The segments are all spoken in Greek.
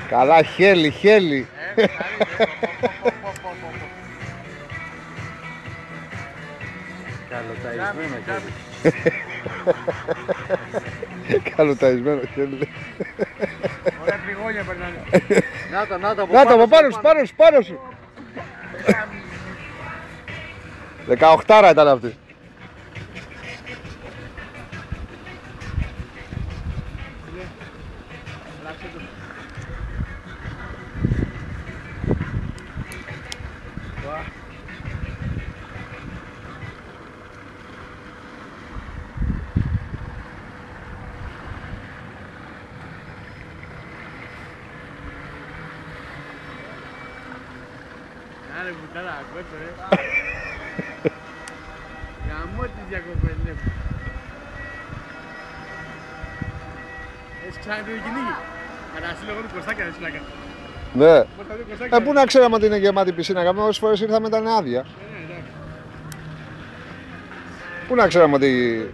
Καλά, χέλι, χέλι. Καλοταϊσμένο χέλι. Καλοταϊσμένο χέλι. Ωραία τριγώνια περνάνε. Να το, Να το, από πάνω σου, πάνω σου, πάνω σου. 18 ήταν αυτή. Άρε μπουτάρα, ακούω ρε. Γαμώ τις διακοπές, ναι. Έχεις ξανά το κυνήγι. Κατασύλλω εγώ του Κωστάκια, δεν σιλάκα. Ναι. Πού να ξέραμε ότι είναι γεμάτη πισίνα, καμιά όσες φορές ήρθαμε ήταν άδεια. Πού να ξέραμε ότι...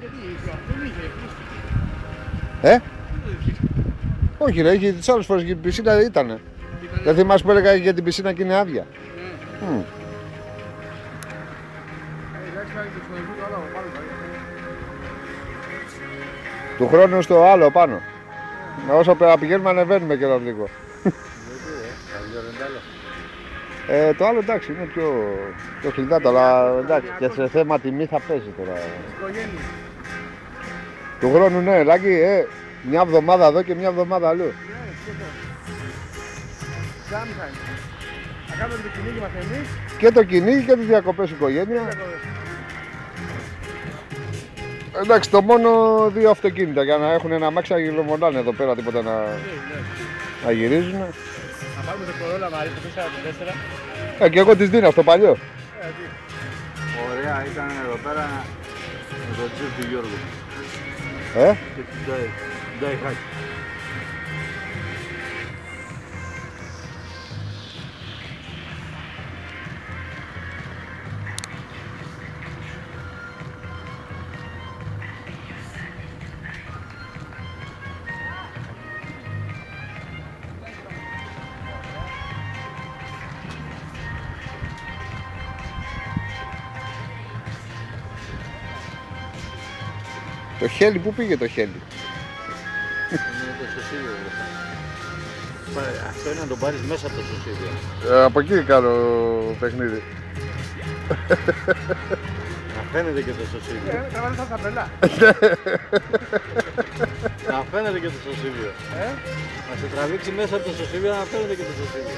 Όχι ρε, τις άλλες φορές η πισίνα ήτανε. Δεν θυμάσαι που έλεγα για την πισίνα και είναι άδεια. Του χρόνου στο άλλο πάνω. Όσο πηγαίνουμε ανεβαίνουμε και λίγο. Το άλλο εντάξει είναι πιο χλιδάτο, αλλά εντάξει και σε θέμα τιμή θα παίζει τώρα. Του χρόνου ναι, Λάκη, μια εβδομάδα εδώ και μια εβδομάδα αλλού. Θα κάνουμε το κυνήγι μας εμείς. Και το κυνήγι και τις διακοπές οικογένεια. Εντάξει, το μόνο 2 αυτοκίνητα για να έχουν ένα αμάξι να γυρομονάνε εδώ πέρα, τίποτα να γυρίζουν. Να πάρουμε το Κορόλα Μαρί το 4x4. Και εγώ τις δίνω στο παλιό. Ωραία ήταν εδώ πέρα με το τζιπ του Γιώργου. Και την Νταϊχάκη. Το χέλι, πού πήγε το χέλι? Είναι το σωσίδιο. Αυτό είναι να το πάρεις μέσα από το σωσίδιο. Από εκεί κάνω παιχνίδι. Να φαίνεται και το σωσίδιο. Θα βάλω σαν ταμπελά. Να φαίνεται και το σωσίδιο. Να σε τραβήξει μέσα από το σωσίδιο να φαίνεται και το σωσίδιο.